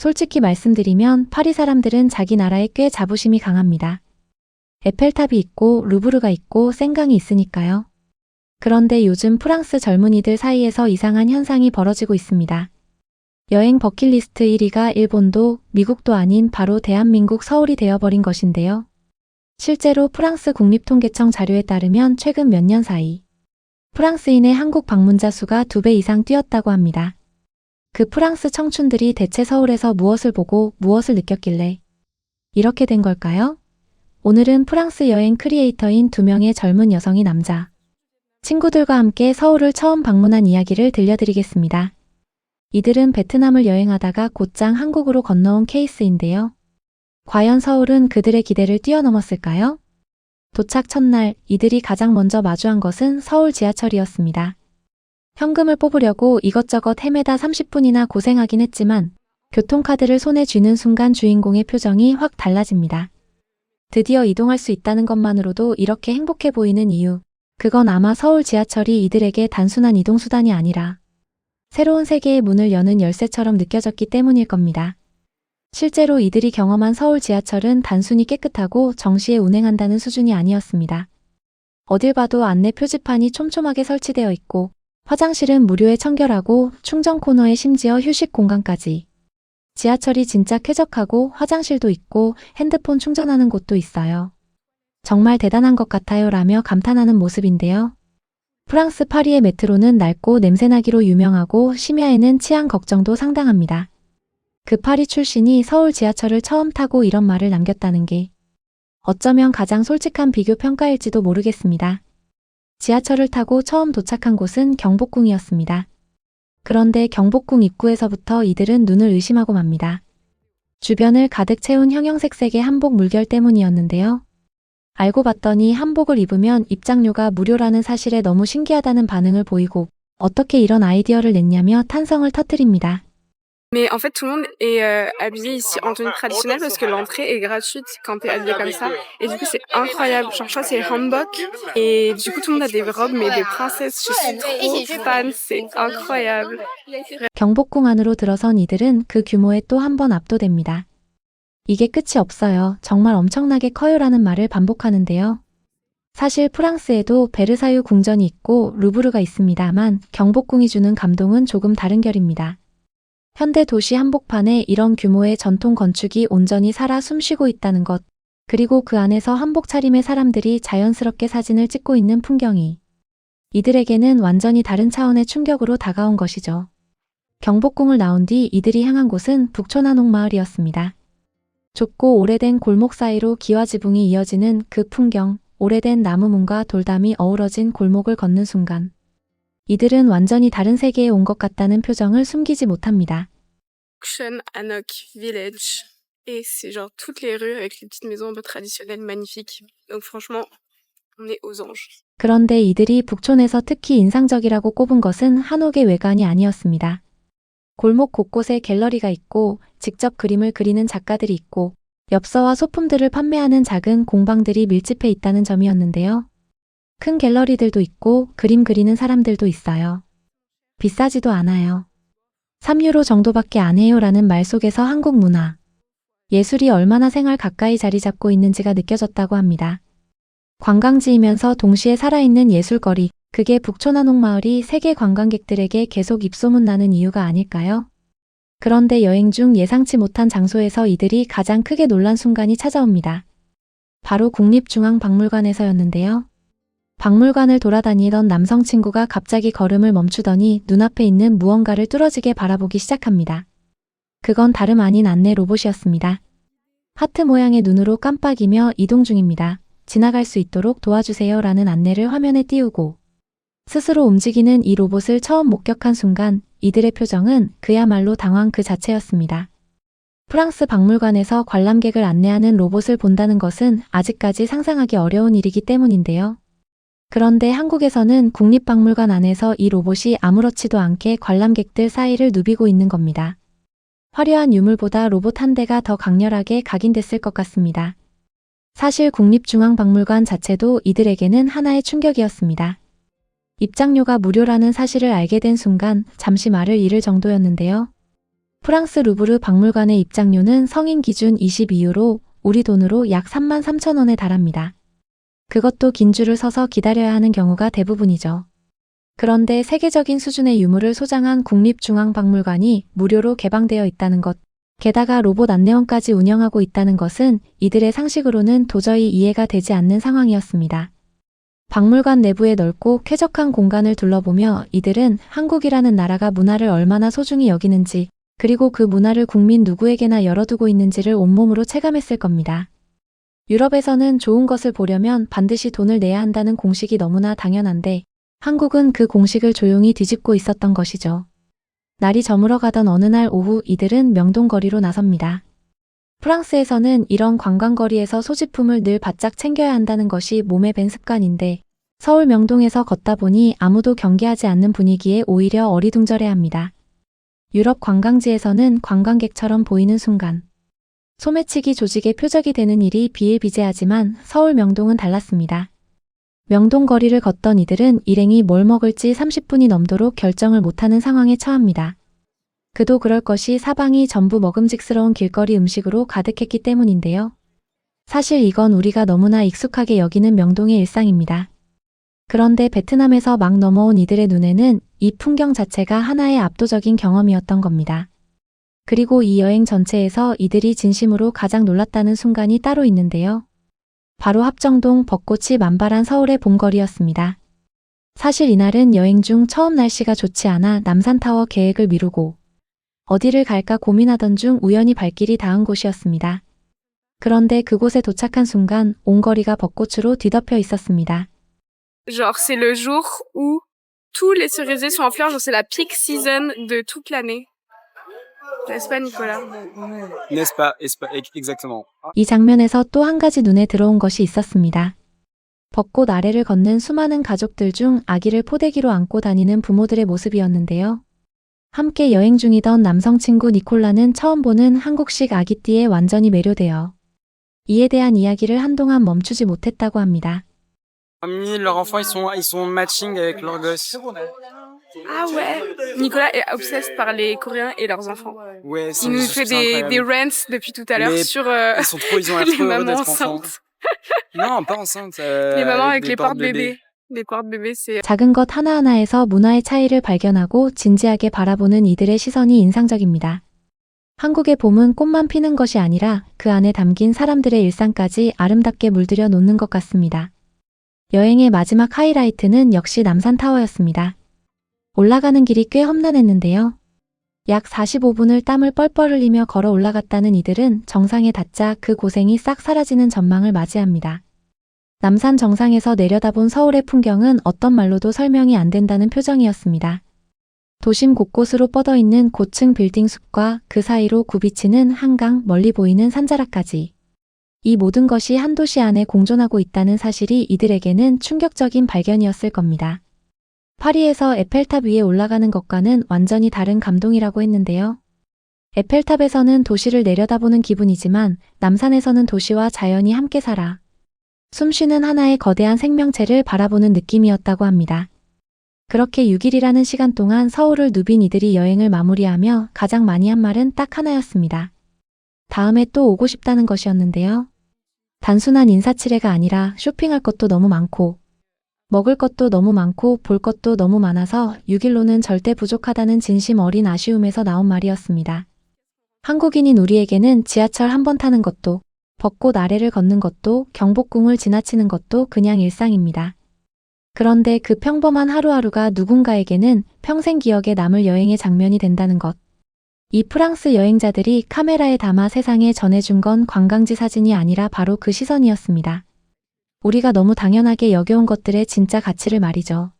솔직히 말씀드리면 파리 사람들은 자기 나라에 꽤 자부심이 강합니다. 에펠탑이 있고 루브르가 있고 생강이 있으니까요. 그런데 요즘 프랑스 젊은이들 사이에서 이상한 현상이 벌어지고 있습니다. 여행 버킷리스트 1위가 일본도 미국도 아닌 바로 대한민국 서울이 되어버린 것인데요. 실제로 프랑스 국립통계청 자료에 따르면 최근 몇 년 사이 프랑스인의 한국 방문자 수가 2배 이상 뛰었다고 합니다. 그 프랑스 청춘들이 대체 서울에서 무엇을 보고 무엇을 느꼈길래 이렇게 된 걸까요? 오늘은 프랑스 여행 크리에이터인 2명의 젊은 여성이 남자 친구들과 함께 서울을 처음 방문한 이야기를 들려드리겠습니다. 이들은 베트남을 여행하다가 곧장 한국으로 건너온 케이스인데요. 과연 서울은 그들의 기대를 뛰어넘었을까요? 도착 첫날 이들이 가장 먼저 마주한 것은 서울 지하철이었습니다. 현금을 뽑으려고 이것저것 헤매다 30분이나 고생하긴 했지만 교통카드를 손에 쥐는 순간 주인공의 표정이 확 달라집니다. 드디어 이동할 수 있다는 것만으로도 이렇게 행복해 보이는 이유. 그건 아마 서울 지하철이 이들에게 단순한 이동수단이 아니라 새로운 세계의 문을 여는 열쇠처럼 느껴졌기 때문일 겁니다. 실제로 이들이 경험한 서울 지하철은 단순히 깨끗하고 정시에 운행한다는 수준이 아니었습니다. 어딜 봐도 안내 표지판이 촘촘하게 설치되어 있고 화장실은 무료에 청결하고 충전 코너에 심지어 휴식 공간까지. 지하철이 진짜 쾌적하고 화장실도 있고 핸드폰 충전하는 곳도 있어요. 정말 대단한 것 같아요 라며 감탄하는 모습인데요. 프랑스 파리의 메트로는 낡고 냄새나기로 유명하고 심야에는 치안 걱정도 상당합니다. 그 파리 출신이 서울 지하철을 처음 타고 이런 말을 남겼다는 게 어쩌면 가장 솔직한 비교 평가일지도 모르겠습니다. 지하철을 타고 처음 도착한 곳은 경복궁이었습니다. 그런데 경복궁 입구에서부터 이들은 눈을 의심하고 맙니다. 주변을 가득 채운 형형색색의 한복 물결 때문이었는데요. 알고 봤더니 한복을 입으면 입장료가 무료라는 사실에 너무 신기하다는 반응을 보이고 어떻게 이런 아이디어를 냈냐며 탄성을 터뜨립니다. Mais en fait, tout le monde est habillé ici en tenue traditionnelle parce que l'entrée est gratuite quand t'es habillé comme ça. Et du coup, c'est incroyable. Genre, je crois que c'est hanbok. Et du coup, tout le monde a des robes, mais des princesses. Je suis trop fan. C'est incroyable. 경복궁 안으로 들어선 이들은 그 규모에 또 한 번 압도됩니다. 이게 끝이 없어요. 정말 엄청나게 커요라는 말을 반복하는데요. 사실 프랑스에도 베르사유 궁전이 있고 루브르가 있습니다만 경복궁이 주는 감동은 조금 다른 결입니다. 현대 도시 한복판에 이런 규모의 전통 건축이 온전히 살아 숨쉬고 있다는 것, 그리고 그 안에서 한복 차림의 사람들이 자연스럽게 사진을 찍고 있는 풍경이 이들에게는 완전히 다른 차원의 충격으로 다가온 것이죠. 경복궁을 나온 뒤 이들이 향한 곳은 북촌한옥마을이었습니다. 좁고 오래된 골목 사이로 기와지붕이 이어지는 그 풍경, 오래된 나무문과 돌담이 어우러진 골목을 걷는 순간 이들은 완전히 다른 세계에 온 것 같다는 표정을 숨기지 못합니다. Anok Village. Et c'est genre toutes les rues avec les petites maisons un peu traditionnelles magnifiques. Donc franchement, on est aux anges. 그런데 이들이 북촌에서 특히 인상적이라고 꼽은 것은 한옥의 외관이 아니었습니다. 골목 곳곳에 갤러리가 있고 직접 그림을 그리는 작가들이 있고 엽서와 소품들을 판매하는 작은 공방들이 밀집해 있다는 점이었는데요. 큰 갤러리들도 있고 그림 그리는 사람들도 있어요. 비싸지도 않아요. 3유로 정도밖에 안 해요 라는 말 속에서 한국 문화, 예술이 얼마나 생활 가까이 자리 잡고 있는지가 느껴졌다고 합니다. 관광지이면서 동시에 살아있는 예술거리, 그게 북촌한옥마을이 세계 관광객들에게 계속 입소문 나는 이유가 아닐까요? 그런데 여행 중 예상치 못한 장소에서 이들이 가장 크게 놀란 순간이 찾아옵니다. 바로 국립중앙박물관에서였는데요. 박물관을 돌아다니던 남성 친구가 갑자기 걸음을 멈추더니 눈앞에 있는 무언가를 뚫어지게 바라보기 시작합니다. 그건 다름 아닌 안내 로봇이었습니다. 하트 모양의 눈으로 깜빡이며 이동 중입니다. 지나갈 수 있도록 도와주세요 라는 안내를 화면에 띄우고 스스로 움직이는 이 로봇을 처음 목격한 순간 이들의 표정은 그야말로 당황 그 자체였습니다. 프랑스 박물관에서 관람객을 안내하는 로봇을 본다는 것은 아직까지 상상하기 어려운 일이기 때문인데요. 그런데 한국에서는 국립박물관 안에서 이 로봇이 아무렇지도 않게 관람객들 사이를 누비고 있는 겁니다. 화려한 유물보다 로봇 한 대가 더 강렬하게 각인됐을 것 같습니다. 사실 국립중앙박물관 자체도 이들에게는 하나의 충격이었습니다. 입장료가 무료라는 사실을 알게 된 순간 잠시 말을 잃을 정도였는데요. 프랑스 루브르 박물관의 입장료는 성인 기준 22유로, 우리 돈으로 약 33,000원에 달합니다. 그것도 긴 줄을 서서 기다려야 하는 경우가 대부분이죠. 그런데 세계적인 수준의 유물을 소장한 국립중앙박물관이 무료로 개방되어 있다는 것, 게다가 로봇 안내원까지 운영하고 있다는 것은 이들의 상식으로는 도저히 이해가 되지 않는 상황이었습니다. 박물관 내부의 넓고 쾌적한 공간을 둘러보며 이들은 한국이라는 나라가 문화를 얼마나 소중히 여기는지, 그리고 그 문화를 국민 누구에게나 열어두고 있는지를 온몸으로 체감했을 겁니다. 유럽에서는 좋은 것을 보려면 반드시 돈을 내야 한다는 공식이 너무나 당연한데, 한국은 그 공식을 조용히 뒤집고 있었던 것이죠. 날이 저물어 가던 어느 날 오후 이들은 명동거리로 나섭니다. 프랑스에서는 이런 관광거리에서 소지품을 늘 바짝 챙겨야 한다는 것이 몸에 밴 습관인데, 서울 명동에서 걷다 보니 아무도 경계하지 않는 분위기에 오히려 어리둥절해합니다. 유럽 관광지에서는 관광객처럼 보이는 순간, 소매치기 조직의 표적이 되는 일이 비일비재하지만 서울 명동은 달랐습니다. 명동 거리를 걷던 이들은 일행이 뭘 먹을지 30분이 넘도록 결정을 못하는 상황에 처합니다. 그도 그럴 것이 사방이 전부 먹음직스러운 길거리 음식으로 가득했기 때문인데요. 사실 이건 우리가 너무나 익숙하게 여기는 명동의 일상입니다. 그런데 베트남에서 막 넘어온 이들의 눈에는 이 풍경 자체가 하나의 압도적인 경험이었던 겁니다. 그리고 이 여행 전체에서 이들이 진심으로 가장 놀랐다는 순간이 따로 있는데요. 바로 합정동 벚꽃이 만발한 서울의 봄거리였습니다. 사실 이날은 여행 중 처음 날씨가 좋지 않아 남산타워 계획을 미루고 어디를 갈까 고민하던 중 우연히 발길이 닿은 곳이었습니다. 그런데 그곳에 도착한 순간 온 거리가 벚꽃으로 뒤덮여 있었습니다. Genre, c'est le jour où tous les cerisiers sont en fleurs, genre c'est la peak season de toute l'année. N'est-ce pas, Nicolas? N'est-ce pas, exactement. 이 장면에서 또 한 가지 눈에 들어온 것이 있었습니다. 벚꽃 아래를 걷는 수많은 가족들 중 아기를 포대기로 안고 다니는 부모들의 모습이었는데요. 함께 여행 중이던 남성 친구 니콜라는 처음 보는 한국식 아기띠에 완전히 매료되어 이에 대한 이야기를 한동안 멈추지 못했다고 합니다. Leurs enfants, ils sont matching avec leurs gosses. Ah ouais! Nicolas est obsessed par les Coréens et leurs enfants. Ouais, Il nous fait des rants depuis tout à l'heure Mais sur ils ont l'air les trop heureux mamans d'être ensemble. enceintes. Non, pas enceintes. Les mamans avec des les porte-bébés. porte-bébés. Les porte-bébés, c'est... 작은 것 하나하나에서 문화의 차이를 발견하고 진지하게 바라보는 이들의 시선이 인상적입니다. 한국의 봄은 꽃만 피는 것이 아니라 그 안에 담긴 사람들의 일상까지 아름답게 물들여 놓는 것 같습니다. 여행의 마지막 하이라이트는 역시 남산타워였습니다. 올라가는 길이 꽤 험난했는데요. 약 45분을 땀을 뻘뻘 흘리며 걸어 올라갔다는 이들은 정상에 닿자 그 고생이 싹 사라지는 전망을 맞이합니다. 남산 정상에서 내려다본 서울의 풍경은 어떤 말로도 설명이 안 된다는 표정이었습니다. 도심 곳곳으로 뻗어있는 고층 빌딩 숲과 그 사이로 굽이치는 한강, 멀리 보이는 산자락까지. 이 모든 것이 한 도시 안에 공존하고 있다는 사실이 이들에게는 충격적인 발견이었을 겁니다. 파리에서 에펠탑 위에 올라가는 것과는 완전히 다른 감동이라고 했는데요. 에펠탑에서는 도시를 내려다보는 기분이지만 남산에서는 도시와 자연이 함께 살아 숨쉬는 하나의 거대한 생명체를 바라보는 느낌이었다고 합니다. 그렇게 6일이라는 시간 동안 서울을 누빈 이들이 여행을 마무리하며 가장 많이 한 말은 딱 하나였습니다. 다음에 또 오고 싶다는 것이었는데요. 단순한 인사치레가 아니라 쇼핑할 것도 너무 많고 먹을 것도 너무 많고 볼 것도 너무 많아서 6일로는 절대 부족하다는 진심 어린 아쉬움에서 나온 말이었습니다. 한국인인 우리에게는 지하철 한 번 타는 것도 벚꽃 아래를 걷는 것도 경복궁을 지나치는 것도 그냥 일상입니다. 그런데 그 평범한 하루하루가 누군가에게는 평생 기억에 남을 여행의 장면이 된다는 것. 이 프랑스 여행자들이 카메라에 담아 세상에 전해준 건 관광지 사진이 아니라 바로 그 시선이었습니다. 우리가 너무 당연하게 여겨온 것들의 진짜 가치를 말이죠.